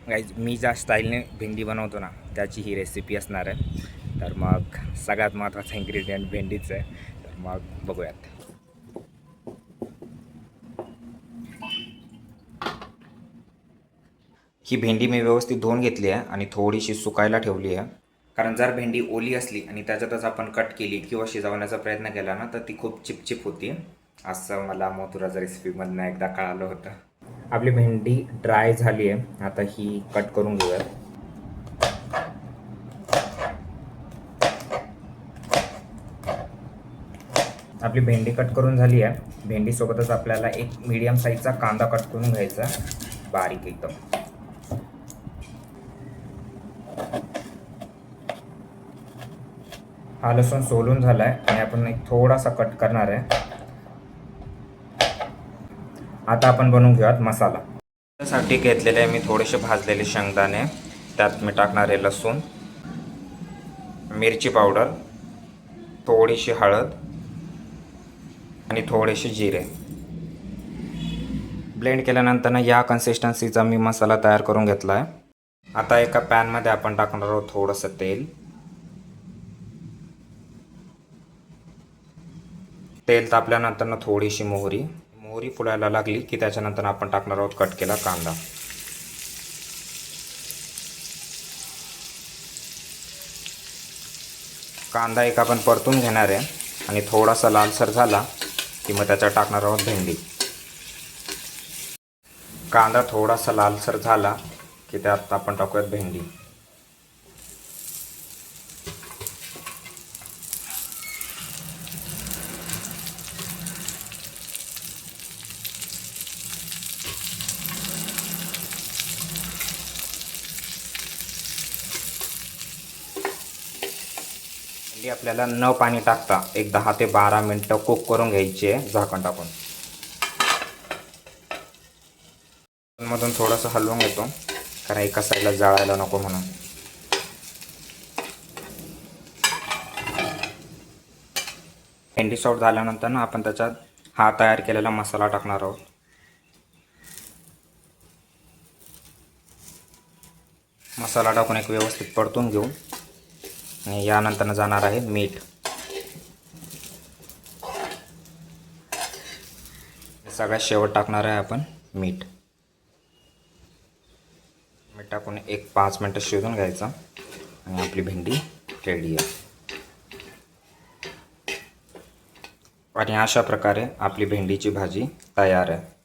Guys मी ज्या स्टाईलने भेंडी बनवतो ना त्याची ही रेसिपी असणार आहे. तर मग सगळ्यात महत्त्वाचा इन्ग्रेडियंट भेंडीच आहे. तर मग बघूयात. ही भेंडी मी व्यवस्थित धुवून घेतली आहे आणि थोडीशी सुकायला ठेवली आहे. कारण जर भेंडी ओली असली आणि त्याच्यातच आपण कट केली किंवा शिजवण्याचा प्रयत्न केला ना तर ती खूप चिपचिप होती, असं मला मथुराच्या रेसिपीमधनं एकदा कळालं होतं. आपली भेंडी ड्राय झाली आहे. आता ही कट करून घेऊयात. आपली भेंडी कट करून झाली आहे. भेंडीसोबतच आपल्याला एक मीडियम साईजचा कांदा कट करून घ्यायचा, बारीक एकदम. हा लसूण सोलून झाला आहे आणि आपण एक थोडासा कट करणार आहे. आता आपण बनवून घेऊयात मसाला. त्यासाठी घेतलेले मी थोडेसे भाजलेले शेंगदाणे, त्यात मी टाकणार आहे लसूण, मिरची पावडर, थोडीशी हळद आणि थोडेसे जिरे. ब्लेंड केल्यानंतर या कन्सिस्टन्सीचा मी मसाला तयार करून घेतला आहे. आता एका पॅनमध्ये आपण टाकणार आहोत थोडंसं तेल. तेल तापल्यानंतर थोडीशी मोहरी फुलायला लागली की त्याच्यानंतर आपण टाकणार आहोत कट केला कांदा. कांदा एक आपण परतून घेणार आहे आणि थोडासा लालसर झाला की मग त्याच्यात टाकणार आहोत भेंडी. कांदा थोडासा लालसर झाला की त्यात आपण टाकूयात भेंडी. भेंडी आपल्याला न पाणी टाकता एक 10 ते 12 मिनटं कुक करून घ्यायची आहे झाकण टाकून. मधून थोडंसं हलवून घेतो कारण एका साईडला जाळायला नको म्हणून. भेंडी सॉफ्ट झाल्यानंतर ना आपण त्याच्यात हा तयार केलेला मसाला टाकणार आहोत. मसाला टाकून एक व्यवस्थित परतून घेऊ आणि यानंतर जाणार आहे मीठ. सगळ्यात शेवट टाकणार आहे आपण मीठ. मीठ टाकून एक 5 मिनटं शिजवून घ्यायचं आणि आपली भेंडी रेडी आहे. आणि अशा प्रकारे आपली भेंडीची भाजी तयार आहे.